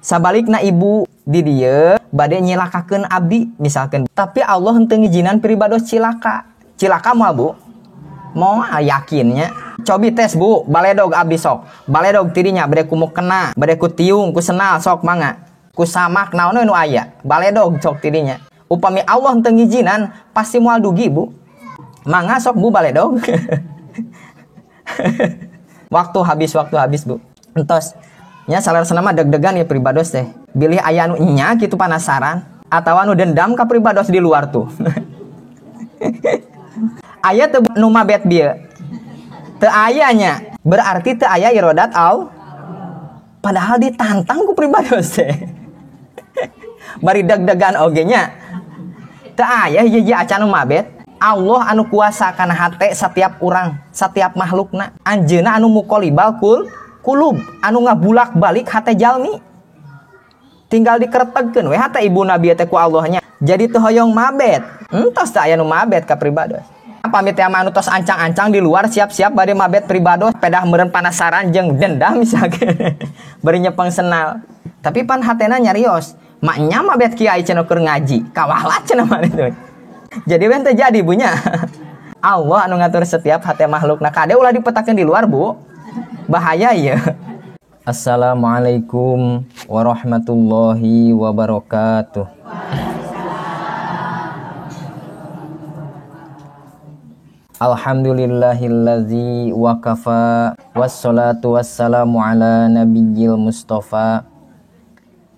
Sabalikna ibu di dieu bade nyilakakeun abdi misalkan, tapi Allah henteu ngijinan pribados cilaka. Cilaka moal Bu? Moal yakinnya. Cobi tes Bu, baledog abdi sok. Baledog tirinya bade kumuk kena, bade ku tiung, ku senal sok mangga. Ku samak naon nu aya. Baledog sok tirinya. Upami Allah henteu ngijinan pasti moal dugi Bu. Mangga sok Bu baledog. Waktu habis Bu. Entos nya salerosna mah deg-degan ya pribados teh. Bilih aya anu nya kitu panasaran atawa anu dendam ka pribados di luar tuh. Aya teu nu mabet bieu. Teu aya nya. Berarti teu aya iradat Allah. Padahal ditantang ku pribados teh. Bari deg-degan oge nya. Teu aya hiji acan nu mabet. Allah anu kuasa kana hate setiap urang, setiap makhlukna. Anjeunna anu muqallibal kulub, anu ngabulak-balik hate jalmi. Tinggal dikeretegkeun we hate ibuna bieu teh ku Allahnya. Jadi teu hoyong mabet. Entos teh aya nu mabet ka pribados. Pamit teh anu tos ancang-ancang di luar siap-siap bade mabet pribados, pedah meureun panasaran jeung dendam misalkan. Bari nyepeng senal. Tapi pan hatena nyarios, maknya mabet kiai cenah keur ngaji, kawalat cenah mah itu. Jadi we teu jadi bunya. Allah anu ngatur setiap hate makhlukna. Kade ulah dipetakeun di luar Bu. Bahaya ya. Assalamualaikum warahmatullahi wabarakatuh. Alhamdulillahillazi wakafa wassalatu wassalamu ala nabiyyil mustafa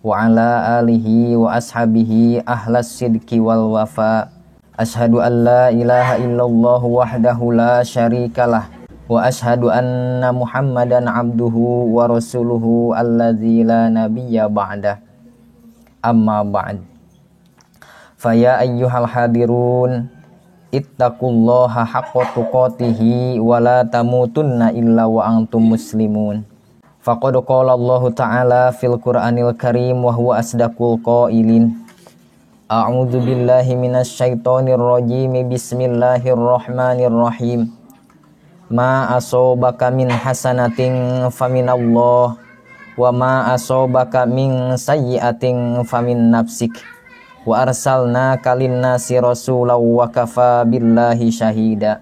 wa ala alihi wa ashabihi ahlas sidqi wal wafa. Ashhadu an la ilaha illallah wahdahu la syarikalah wa ashhadu anna Muhammadan abduhu wa rasuluhu alladzi la nabiyya ba'dah. Amma ba'd. Faya ayyuhal hadirun ittaqullaha haqqa tuqatih wa la tamutunna illa wa antum muslimun. Faqad qala Allah ta'ala fil Qur'anil Karim wa huwa asdaqul qailin. A'udzu billahi minasy syaithanir rajim. Bismillahirrahmanirrahim. Ma asobaka min hasanatin faminallah wa ma asobaka min sayyi'atin famin nafsik wa arsalnaka linnasi rasulan wa kafa billahi syahida.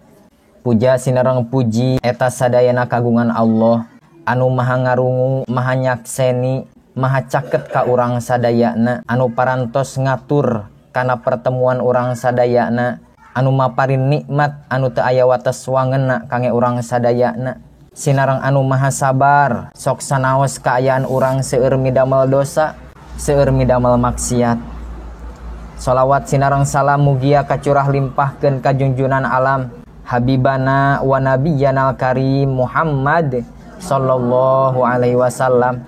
Puja sinareng puji eta sadayana kagungan Allah anu maha ngarungu, maha nyakseni, maha caket ka urang sadayana, anu parantos ngatur kana pertemuan urang sadayana, anu maparin nikmat anu teu aya wates wangeunna kangge urang sadayana. Sinareng anu maha sabar sok sanaos kaayaan urang seueur midamel dosa, seueur midamel maksiat. Shalawat sinareng salam mugia kacurah limpahkeun ka junjunan alam habibana wa nabiyyanal karim Muhammad sallallahu alaihi wasallam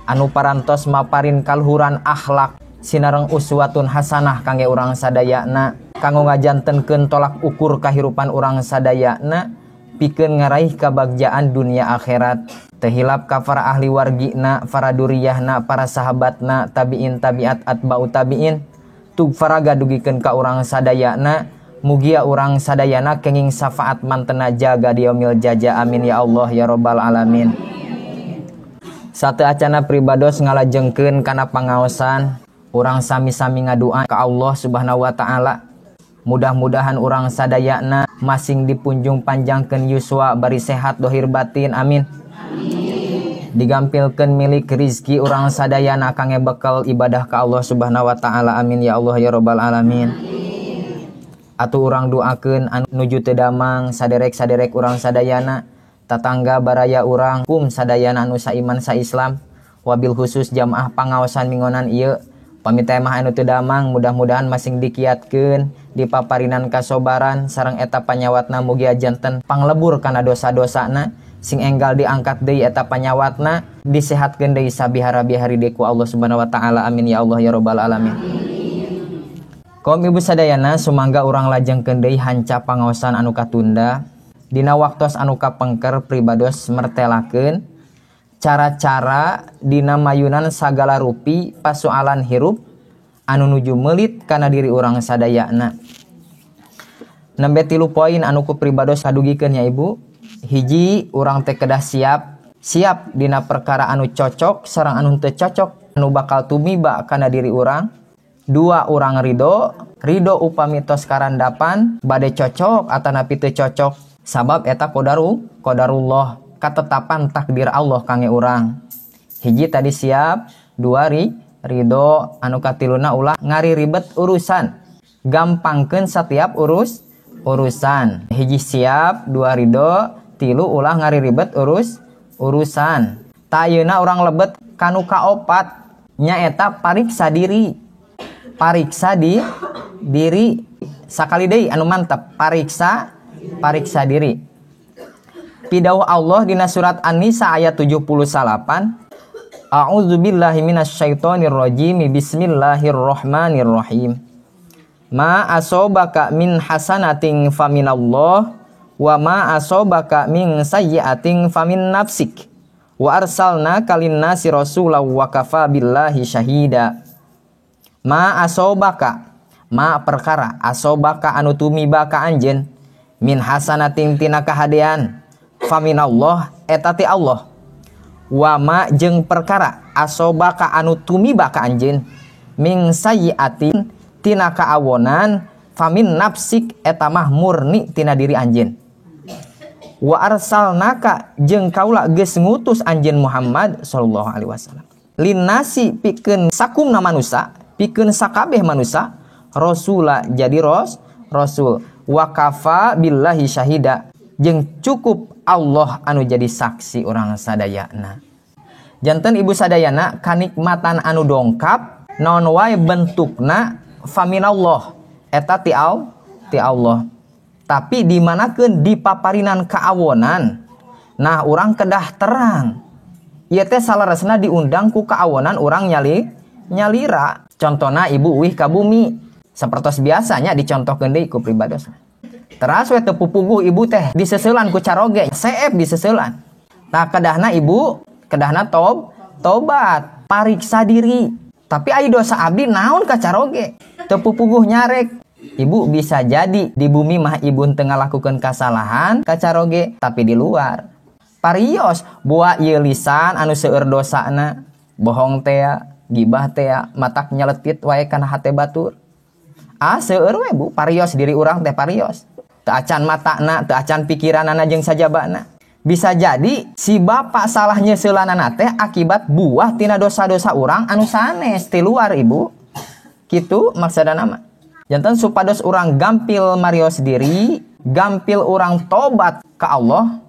anu parantos maparin kaluhuran akhlak sinareng uswatun hasanah kangge urang sadayana, kanggo ngajantenkeun tolak ukur kahirupan urang sadayana pikeun ngaraih kabagjaan dunia akhirat. Teu hilap ka para ahli wargina, para duriyahna, para sahabatna, tabiin, tabiat, atba'u tabiin, tug faraga dugikeun ka urang sadayana. Mugia urang sadayana kenging syafaat mantena jaga di yaumil jaja. Amin ya Allah ya rabbal alamin. Satu acana pribados ngalajengkeun kana pangaosan urang sami-sami ngadua ka Allah Subhanahu wa taala. Mudah-mudahan urang sadayana masing dipunjung panjangkeun yuswa bari sehat dohir batin. Amin. Digampilkeun milik rizki urang sadayana kangge bekal ibadah ka Allah Subhanahu wa taala. Amin ya Allah ya rabbal alamin. Atuh urang doakeun anu nuju teu damang saderek-saderek urang sadayana, tatangga baraya urang, kum sadayana anu saiman saislam, wabil khusus jamaah pangaosan mingonan ieu. Pamit mah anu teu damang mudah-mudahan masing dikiatkeun, dipaparinan kasobaran sareng eta panyawatna mugia janten panglebur kana dosa-dosana, sing enggal diangkat deui eta panyawatna, disehatkeun deui sabihara-bihari deui ku Allah Subhanahu wa taala. Amin ya Allah ya rabbal alamin. Kaum ibu sadayana sumangga urang lajengkeun deui hanca pangaosan anu katunda dina waktos anu kapengker pribados mertelakeun cara-cara dina mayunan sagala rupi pasoalan hirup anu nuju meulit kana diri urang sadayana. Nembe 3 poin anu ku pribados kadugikeun nya ibu. Hiji, urang teh kedah siap dina perkara anu cocok sareng anu teu cocok anu bakal tumiba kana diri urang. 2 urang ridho upami tos karandapan bade cocok atanapi teu cocok sabab eta qadarullah katetapan takdir Allah kangge urang. Hiji tadi siap, 2 ridho, anu katiluna ulah ngari ribet urusan, gampangkeun setiap urusan. Hiji siap, 2 ridho, 3 ulah ngari ribet urusan. Tayeuna urang lebet kanu kaopat nyaeta pariksa diri. Pariksa diri sakali deui anu mantep, pariksa diri. Pidauh Allah dina surat An-Nisa ayat 78. A'udzubillahi minasyaitonirrajim. Bismillahirrahmanirrahim. Ma asobaka min hasanatin faminallah wa ma asobaka min sayyi'atin famin nafsik wa arsalnaka linnasi rasulan wa kafa billahi syahida. Ma asobaka, ma perkara asobaka anu tumiba ka anjeun min hasanatin tina kahadean faminallah eta ti Allah. Wa ma jeung perkara asobaka anu tumiba ka anjeun min sayyi'atin tina kaawonan famin nafsik eta mah murni tina diri anjeun. Wa arsalnaka jeung kaula geus ngutus anjeun Muhammad sallallahu alaihi wasallam linnasi pikeun sakumna manusia, pikeun sakabeh manusia, rasula jadi rasul, wa kafa billahi syahida jeung cukup Allah anu jadi saksi urang sadayana. Janten ibu sadayana kanikmatan anu dongkap naon wae bentukna faminallah eta ti Allah. Tapi dimanakeun dipaparinan kaawonan. Nah urang kedah terang. Ieu teh salaresna diundang ku kaawonan urang nyalira. Contona ibu uih ka bumi. Sapertos biasanya dicontohkeun deui ku pribados. Teras we teu pupuguh ibu teh diseseulan ku caroge, seep diseseulan. Tah kedahna ibu, kedahna tobat, pariksa diri. Tapi aya dosa abdi naon ka caroge? Teu pupuguh nyarek. Ibu bisa jadi di bumi mah ibu teu ngalakukeun kasalahan ka caroge, tapi di luar. Parios buah ieu lisan anu seueur dosana, bohong teh, gibah teh, matak nyeletit wae kana hate batur. Seueur we Bu, parios diri urang teh parios. Teu acan matana, teu acan pikiranana jeung sajabana. Bisa jadi si bapa salah nyeuselanana teh akibat buah tina dosa-dosa urang anu sanes ti luar ibu. Kitu maksudna mah. Janten supados urang gampil marios diri, gampil urang tobat ka Allah.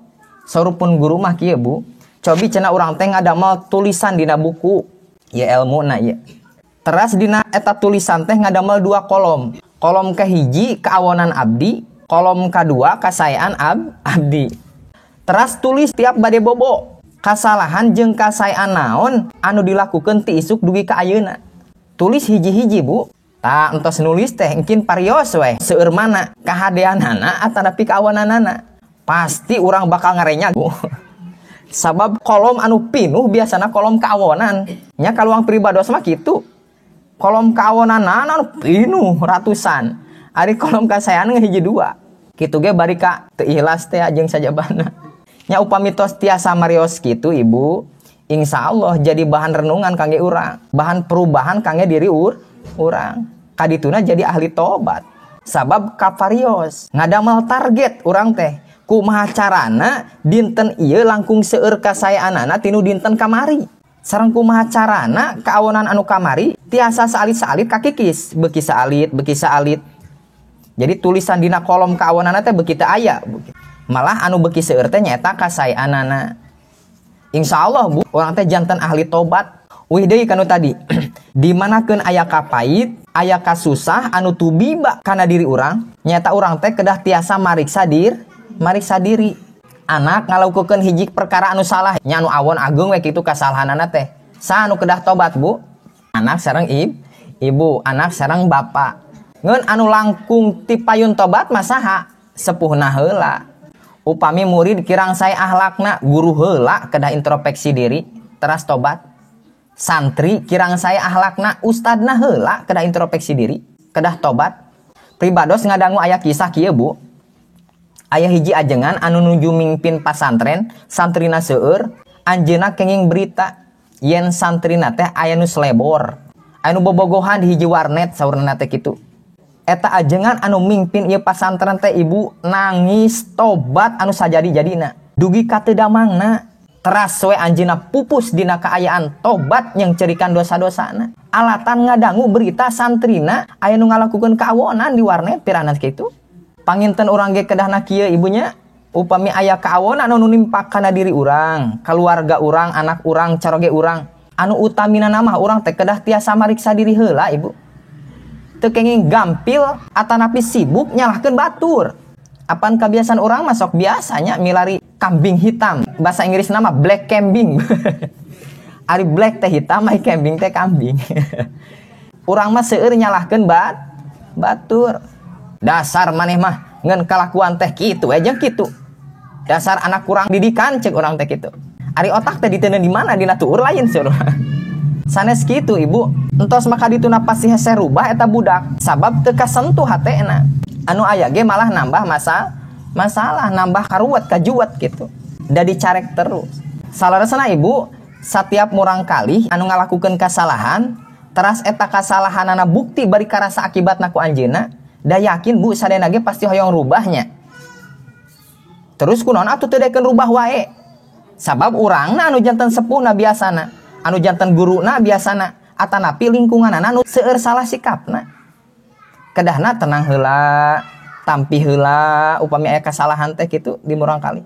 Sarupun guru mah kieu Bu, cobi cenah urang teh ngadamel tulisan dina buku. Ieu elmuna ieu. Teras dina eta tulisan teh ngadamel 2 kolom. Kolom kahiji kaawonan abdi, kolom kadua kasayaan abdi. Teras tulis tiap bade bobo kasalahan jeung kasayaan naon anu dilakukeun ti isuk dugi ka ayeuna. Tulis hiji-hiji Bu. Tah entos nulis teh engkin parios we seueur mana kahadeanana atanapi kaawananana. Pasti urang bakal ngarenya Bu. Sabab kolom anu pinuh biasana kolom kaawonan. Nya kaluang pribados mah kitu. Kolom kaawonan anu pinuh ratusan. Ari kolom kasayaan hiji 2. Kitu ge bari ka teu ikhlas teh jeung sajabana. Nya upami tos tiasa marios kitu Ibu, insyaallah jadi bahan renungan kangge urang, bahan perubahan kangge diri urang. Kadituna jadi ahli tobat. Sabab kaparios ngadamel target urang teh kumaha carana dinten ieu langkung seueur kasayaanana tinu dinten kamari. Sareng kumaha carana kaawonan anu kamari tiasa saalit-saalit kakikis, beuki saalit. Jadi tulisan dina kolom kaawanana teh beuki teu aya. Malah anu beuki seueur teh nyaeta kasayaanana. Insyaallah Bu, urang teh janten ahli tobat. Wih deui kanu tadi. Dimanakeun aya kapait, aya kasusah anu tubiba kana diri urang, nyaeta urang teh kedah tiasa mariksa diri. Anak ngalakukeun hiji perkara anu salah, nya anu awon agung we kitu kasalahanana teh. Sa anu kedah tobat Bu? Anak sareng ibu, anak sareng bapa. Ngeun anu langkung ti payun tobat mah saha? Sepuhna heula. Upami murid kirang sae akhlakna, guru heula kedah introspeksi diri, teras tobat. Santri kirang sae akhlakna, ustadna heula kedah introspeksi diri, kedah tobat. Pribados ngadangu aya kisah kieu Bu. Aya hiji ajengan anu nuju mingpin pasantren, santrina seueur, anjeunna kenging berita. yen santrina teh aya nu selebor, anu bobogohan di hiji warnet saurna teh kitu. Eta ajengan anu mingpin ieu pasantren teh ibu nangis tobat anu sajadi-jadina. Dugi ka teu damangna, teras we anjeunna pupus dina kaayaan tobat yang cerikan dosa-dosana. Alatan ngadangu berita santrina aya nu ngalakukeun kaawonan di warnet pirana kitu. Panginten urang ge kedahna kieu ibunya, upami aya kaawonan anu nimpak kana diri urang, keluarga urang, anak urang, caroge urang, anu utamina mah urang teh kedah tiasa mariksa diri heula ibu. Teu kenging gampil atanapi sibuk nyalahkeun batur. Apaan kebiasaan orang masuk biasanya milari kambing hitam, bahasa Inggris nama black kambing. Ari black teh hitam, ai kambing teh kambing. Urang mah seueur nyalahkeun batur. Dasar maneh mah ngan kalakuan teh kitu jeung kitu. Dasar anak kurang didikan cek urang teh kitu. Ari otak teh diteuneun di mana dina tuur lain seueur. Sanes kitu ibu, entos maka dituna pasti hese rubah eta budak, sabab teu kasentuh hatena. Anu aya ge malah nambah masalah, nambah karuwet kajuwet gitu. Da dicarek terus. Salaresna ibu, setiap murang kali anu ngalakukeun kasalahan, teras eta kasalahanana bukti bari karasa akibatna ku anjeunna, da yakin bu sadayana ge pasti hoyong rubahnya. Terus kunaon atuh teu daekeun rubah wae? Sabab urangna anu janten sepuhna biasana, anu janten guruna biasana, atanapi lingkunganna anu seueur salah sikapna. Kedahna tenang heula, tampi heula, upami aya kasalahan teh kitu di murang kali.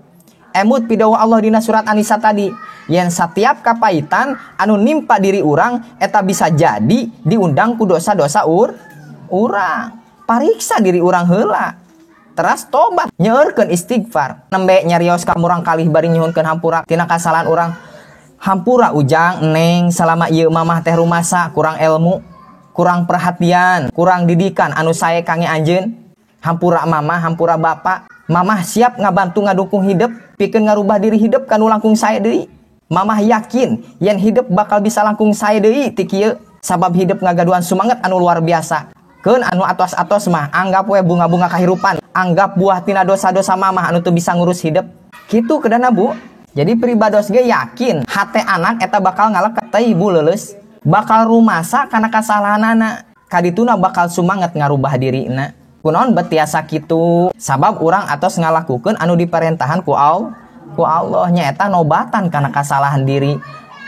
Emut pidawuh Allah dina surat An-Nisa tadi, yen satiap kapaitan anu nimpa diri urang eta bisa jadi diundang ku dosa-dosa urang. Pariksa diri urang heula. Teras tobat, nyeurkeun istighfar. Nembe nyarios ka murang kalih bari nyuhunkeun hampura tina kasalahan urang. Hampura ujang, neng, salama ieu mamah teh rumasa kurang ilmu, kurang perhatian, kurang didikan anu sae kange anjeun. Hampura mama, hampura bapak. Mamah siap ngabantu ngadukung hidup, pikeun ngarubah diri hidup kanu langkung sae deui. Mamah yakin yen hidup bakal bisa langkung sae deui ti kieu, sabab hidup ngagaduhan sumanget anu luar biasa. Keun anu atos-atos mah anggap we bunga-bunga kahirupan, anggap buah tina dosa-dosa mamah anu teu bisa ngurus hidup. Kitu keudana bu. Jadi pribados ge yakin hate anak eta bakal ngaleket teh ibu leuleus. Bakal rumasa karena kasalahanana, kadituna bakal sumanget ngarubah dirina. Kunaon bet tiasa kitu, sabab urang atos ngalakukeun anu diperentahan ku Allah nyaeta nobatan karena kasalahan diri.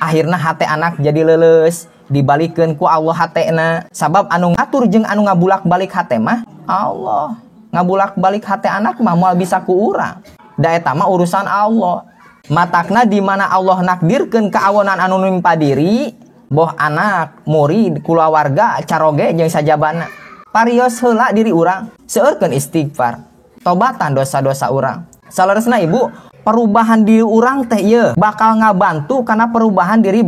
Akhirna hate anak jadi leuleus, dibalikeun ku Allah hatena. Sabab anu ngatur jeung anu ngabulak-balik hate mah Allah. Ngabulak-balik hate anak mah moal bisa ku urang. Da eta mah urusan Allah. Matakna di mana Allah nakdirkeun kaawonan anu nimpa diri, boh anak, murid, kulawarga, caroge jeung sajabana. Parios heula diri urang, seueurkeun istighfar, tobatan dosa-dosa urang. Salaresna ibu, perubahan diri urang teh ieu bakal ngabantu kana perubahan diri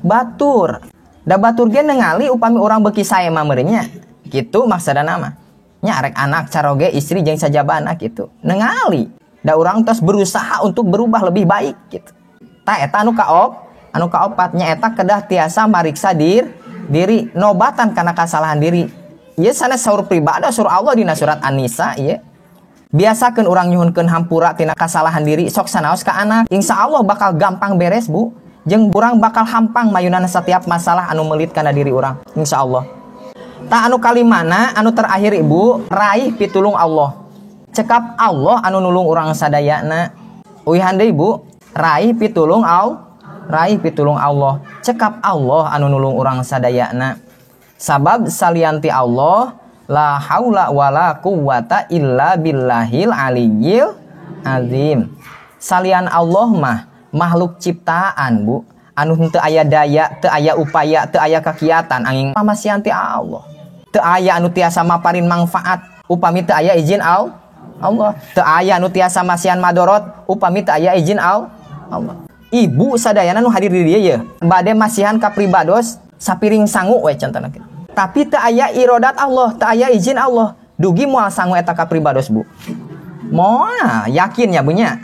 batur. Da batur ge ningali upami urang beuki sae mah meureun nya. Kitu maksudna mah. Nya arek anak, caroge, istri jeung sajabana kitu. Ningali da urang tos berusaha untuk berubah lebih baik gitu. Ta eta anu kaopatnya eta kedah tiasa mariksa diri nobatan karena kasalahan diri. Ieu sanes saur pribada saur Allah dina surat An-Nisa ieu. Biasakeun urang nyuhunkeun hampura tina kasalahan diri sok sanaos ka anak. Insyaallah bakal gampang beres bu. Jeung urang bakal hampang mayunana setiap masalah anu meulit kana diri urang. Insyaallah. Ta anu kalimana anu terakhir ibu, raih pitulung Allah. Cekap Allah anu nulung urang sadayana. Uihan deui ibu, raih pitulung Allah. Cekap Allah anu nulung urang sadayana. Sabab salianti Allah la haula wala quwwata illa billahil aliyyil azim. Salian Allah mah makhluk ciptaan bu, anu teu aya daya, teu aya upaya, teu aya kakiatan angin pamasianti Allah. Teu aya anu tiasa maparin manfaat upami teu aya izin Allah. Teu aya anu tiasa masian madorot upami teu aya izin Allah. Ibu sadayana nu hadir di dieu ye bade masihan ka pribados sapiring sangu we contohna. Tapi teu aya irodat Allah, teu aya izin Allah. Dugi moal sangu eta ka pribados bu. Moal yakin ya bunya.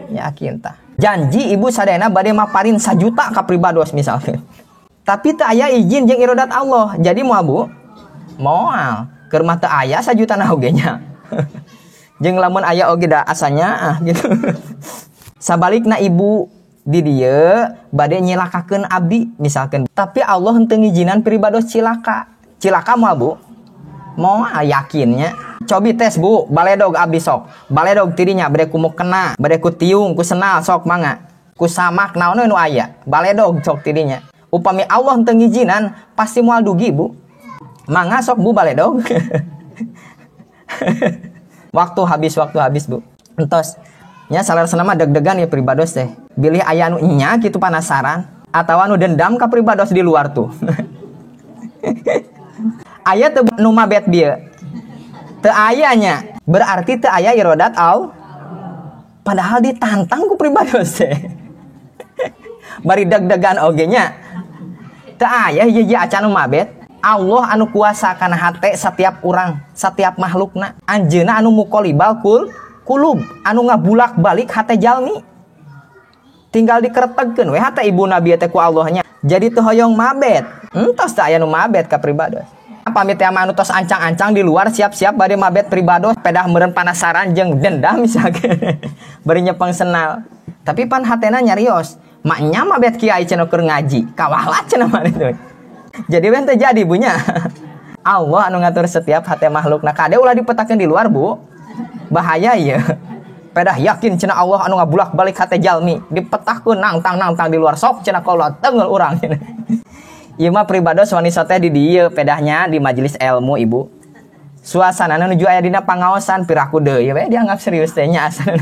Yakin tah. Janji ibu sadayana bade maparin 1 juta ka pribados misalnya. Tapi teu aya izin jeung irodat Allah. Jadi moal bu? Moal. Keur mah teu aya 1 juta na oge nya. Jeung lamun aya oge da asanya gitu. Sabalikna ibu di dieu bade nyilakakeun abdi misalkan, tapi Allah henteu ngijinan pribados cilaka moal Bu, mau yakinnya cobi tes Bu, baledog abdi sok baledog tirinya bade ku mukena bade ku tiung ku senal sok mangga ku samak naon nu aya baledog sok tirinya, upami Allah henteu ngijinan pasti moal dugi Bu, mangga sok Bu baledog. waktu habis Bu, entos nya salaresna mah deg-degan ya pribados teh. Bilih aya anu nya kitu panasaran atawa anu dendam ka pribados di luar tuh. Aya teu nu mabet bieu. Teu aya nya. Berarti teu aya iradat au. Padahal ditantang ku pribados teh. Bari deg-degan oge nya. Teu aya hiji acan nu mabet. Allah anu kuasa kana hate setiap urang, setiap makhlukna. Anjeunna anu muqallibal kulub anu ngabulak balik hate jalmi, tinggal dikeretegkeun we hate ibu nabi teh ku Allahnya, jadi teu hoyong mabet. Entos teu aya nu mabet ka pribados. Pamit teh anu tos ancang-ancang di luar siap-siap bade mabet pribados, pedah meureun panasaran jeung dendam misalkan. Bari nyepeng senal. Tapi pan hatena nyarios, maknya mabet kiai cenah keur ngaji, kawalat cenah mah itu. Jadi we teu jadi bunya. Allah anu ngatur setiap hate makhlukna, kade ulah dipetakeun di luar Bu. Bahaya ya. Pedah yakin cenah Allah anu ngabulak balik hate jalmi, dipetahkeun nangtang di luar sok cenah kolot teungel urang. Ieu mah pribados wanita teh di dieu pedahnya di majelis ilmu Ibu. Suasana nuju aya dina pangaosan piraku deui we dianggap serius teh nya asan.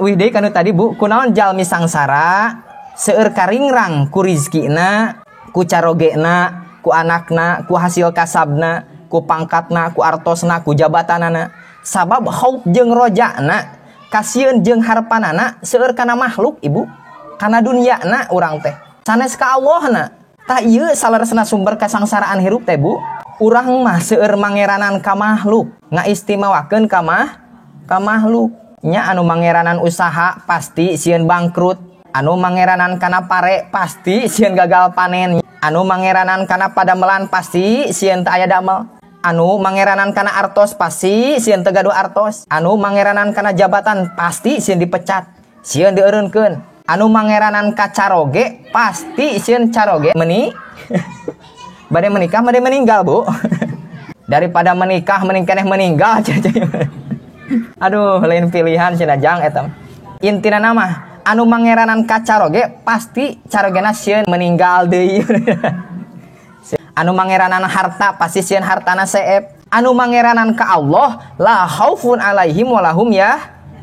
Wih deui kanu tadi Bu, kunaon jalmi sangsara seueur karingrang ku rizkina, ku carogena, ku anakna, ku hasil kasabna, ku pangkatna, ku artosna, ku jabatanana. Sabab khauf jeung rojana, kasieun jeung harpanana seueur kana makhluk Ibu, kana dunyana urang teh sanes ka Allahna. Tah ieu salaresna sumber kasangsaraan hirup teh Bu, urang mah seueur mangeranan ka makhluk, ngaistimewakeun ka makhluk. Nya anu mangeranan usaha pasti sieun bangkrut, anu mangeranan kana pare pasti sieun gagal panen, anu mangeranan kana padamelan pasti sieun teu aya damel, anu mangeranan kana artos pasti sieun teu gaduh artos, anu mangeranan kana jabatan pasti sieun dipecat, sieun dieureunkeun, anu mangeranan ka caroge pasti sieun caroge bade menikah bade meninggal Bu. Daripada menikah mending keneh meninggal. Aduh lain pilihan cenah jang eta. Intina nama anu mangeranan ka caroge pasti carogena sieun meninggal deui. Anu mangeranan harta pasti sieun hartana seep. Anu mangeranan ka Allah la khaufun alaihim walahum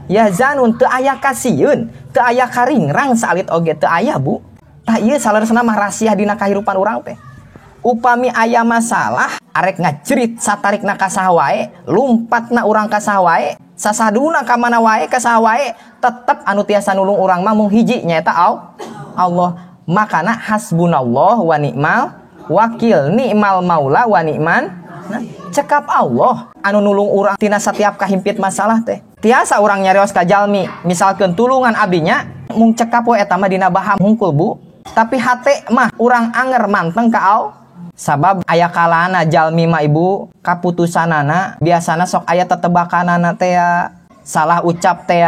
yahzanun, teu aya kasieun, teu aya karingrang salit oge teu aya Bu. Tah ieu salaresna mah rahasia dina kahirupan urang teh. Upami aya masalah arek ngajerit satarikna ka saha wae, lumpatna urang ka saha wae, sasaduna ka mana wae ka saha wae, tetep anu tiasa nulung urang mah mung hiji nyaeta Allah. Makana hasbunallah wa ni'mal wakil, ni'mal maula wa ni'man cekap Allah anu nulung urang tina setiap kahimpit masalah teh. Tiasa urang nyarios ka jalmi misalkeun tulungan abdinya mung cekap we eta mah dina baham hungkul Bu, tapi hate mah urang anger manteng ka Allah. Sabab aya kalana jalmi mah Ibu kaputusanana biasana sok aya tetebakanana teh, salah ucap teh,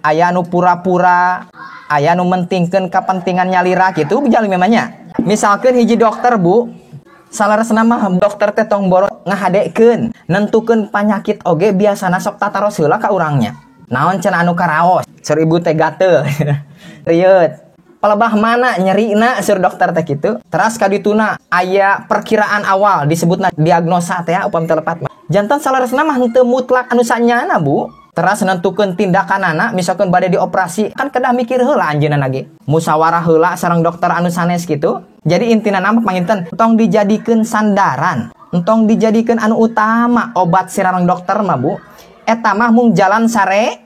aya nu pura-pura, aya nu mentingkeun kapentingan nyalira kitu jalmi mah nya. Misalkeun hiji dokter Bu, salaresna mah dokter teh tong boro ngahadekeun nentukeun panyakit oge biasana sok tataros heula ka urangnya. Naon cenah anu karaos? Sur Ibu teh gatel. Rieut. Pelebah mana nyerina sur dokter teh kitu. Teras kadituna aya perkiraan awal disebutna diagnosa teh upami telepat. Janten salaresna mah henteu mutlak anu sanyana Bu. Teras nentukeun tindakanana misalkeun bade dioperasi kan kedah mikir heula anjeunna ge. Musyawarah heula sareng dokter anu sanes kitu. Jadi intina nama panginten entong dijadikeun sandaran, entong dijadikeun anu utama obat sareng dokter mah Bu. Eta mah mung jalan syariat.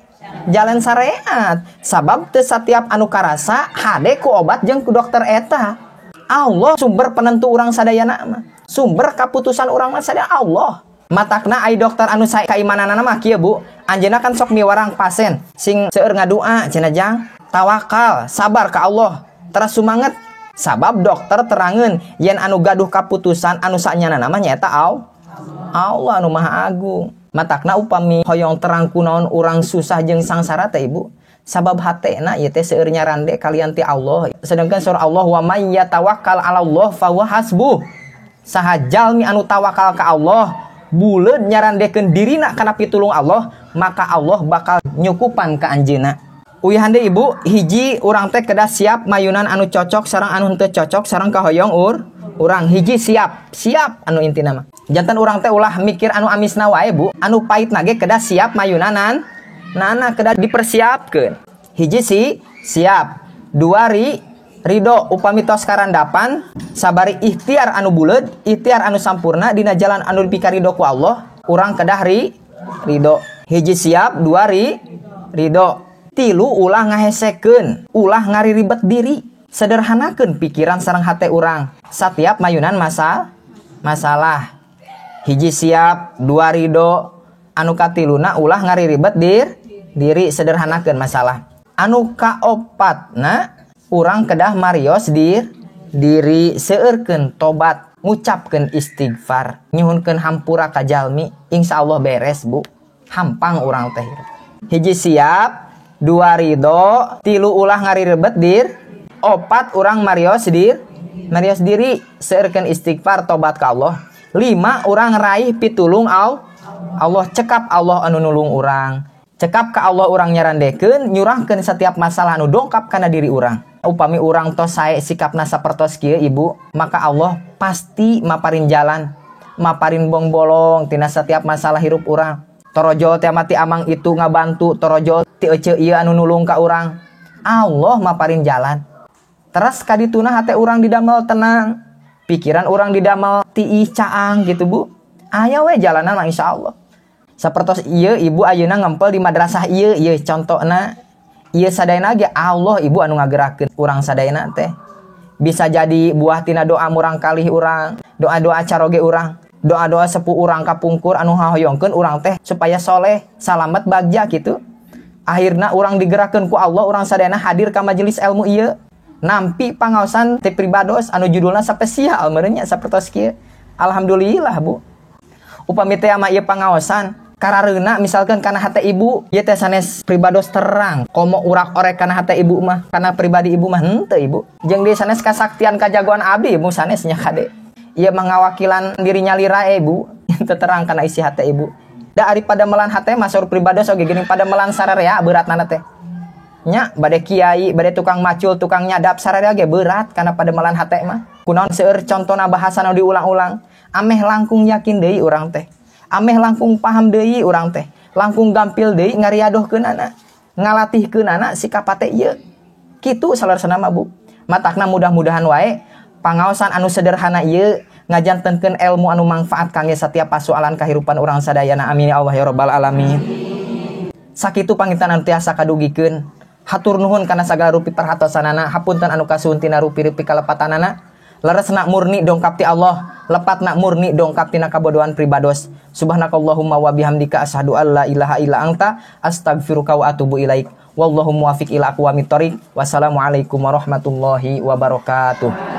Sabab teu satiap anu karasa hade ku obat jeung ku dokter eta. Allah sumber penentu urang sadayana mah. Sumber kaputusan urang mah sadaya Allah. Matakna ai dokter anu sae kaimananana mah kieu Bu. Anjeunna kan sok miwarang pasien sing seueur ngadua cenah jang. Tawakal, sabar ka Allah. Teras sumanget. Sabab dokter terangeun yen anu gaduh kaputusan anu sanyana nama nyaeta Allah anu Maha Agung. Matakna upami hoyong terang kunaon urang susah jeung sangsara teh Ibu, Sabab hatena ieu teh seueur nyarande kalian ti Allah. Sedangkan surah Allah wa may yatawakkal 'ala Allah fa huwa hasbuh. Saha jalmi anu tawakal ka Allah, buleud nyarandekeun dirina kana pitulung Allah, maka Allah bakal nyukupan ka anjeunna. Uyah hande ibu, hiji urang teh kedah siap mayunan anu cocok sareng anu henteu cocok sareng kahoyong urang. Hiji siap anu intina mah. Janten urang teh ulah mikir anu amisna wae bu, anu pahitna ge kedah siap mayunanan nana kedah dipersiapkeun. Hiji siap, dua ridho upami tos karandapan sabari ikhtiar anu buleud, ikhtiar anu sampurna dina jalan anu pikaridho ku Allah, urang kedah ridho. Hiji siap, dua ridho. Tilu ulah ngahesekeun, ulah ngariribet diri. Sederhanakeun pikiran sareng hate urang satiap mayunan masalah. Hiji siap, dua ridho. Anu katiluna ulah ngariribet diri, sederhanakeun masalah. Anu kaopatna urang kedah marios diri seueurkeun tobat, ngucapkeun istighfar, nyuhunkeun hampura ka jalmi, insyaallah beres bu, hampang urang teh. Hiji siap, dua ridho, tilu ulah ngarirebet opat urang marios diri seueurkeun istighfar tobat ka Allah. 5 urang raih pitulung Allah, cekap Allah anu nulung urang. Cekap ka Allah urang nyarandekeun, nyurahkeun setiap masalah anu dongkap kana diri urang. Upami urang tos sae sikapna sapertos kieu ibu, maka Allah pasti maparin jalan, maparin bong-bolong tina setiap masalah hirup urang. Torojol teh mati amang itu ngabantu, torojol ti ece ieu anu nulung ka urang. Allah maparin jalan. Teras kadituna hate urang didamel tenang, pikiran urang didamel tiih caang gitu bu. Aya we jalanan mah insyaallah. Sapertos ieu ibu ayeuna ngempel di madrasah ieu contona. Ieu sadayana ge Allah ibu anu ngagerakeun urang sadayana teh. Bisa jadi buah tina doa murang kalih urang, doa-doa caroge urang, doa-doa sepuh urang kapungkur anu ngahoyongkeun urang teh supaya soleh, salamet, bagja gitu. Akhirna urang digerakkeun ku Allah, urang sadayana hadir ka majelis ilmu ieu. Nampi pangaosan ti pribados anu judulna spesial meureun nya sapertos kieu. Alhamdulillah bu. Upami teh ama ieu pangaosan karareuna misalkan kana hate ibu ieu teh sanes pribados terang komo urak-orek kana hate ibu mah kana pribadi ibu mah henteu ibu jeung di sanes kasaktian kajagoan abdi ibu sanes nya kade ieu mangawakilan dirinya lira ibu teu terang kana isi hate ibu da ari pada melan hate masur pribados oge geuning pada melan sararea beratna teh nya bade kiai bade tukang macul tukang nyadap sararea ge berat kana pada melan hate mah kunaon seueur contona bahasa nu diulang-ulang ameh langkung yakin deui urang teh ameh langkung paham deui urang teh, langkung gampil deui ngariadohkeunana, ngalatihkeunana sikap hate ieu. Kitu salarsana mah bu. Matakna mudah-mudahan wae pangaosan anu sederhana ieu ngajantenkeun ilmu anu manfaat kangge setiap pasoalan kahirupan urang sadayana. Amin ya Allah ya rabbal alamin. Sakitu panginten anu tiasa kadugikeun. Hatur nuhun kana sagala rupi perhatosanana, hapunten anu kasuhun tina rupi-rupi kalepatanana. Laresna murni dongkap ti Allah, lepatna murni dongkap tina kabodohan pribados. Subhanakallahumma wa bihamdika asyhadu an la ilaha illa anta astaghfiruka wa atubu ilaik. Wallahu muwaffiq ila aqwamit thoriq. Wassalamualaikum warahmatullahi wabarakatuh.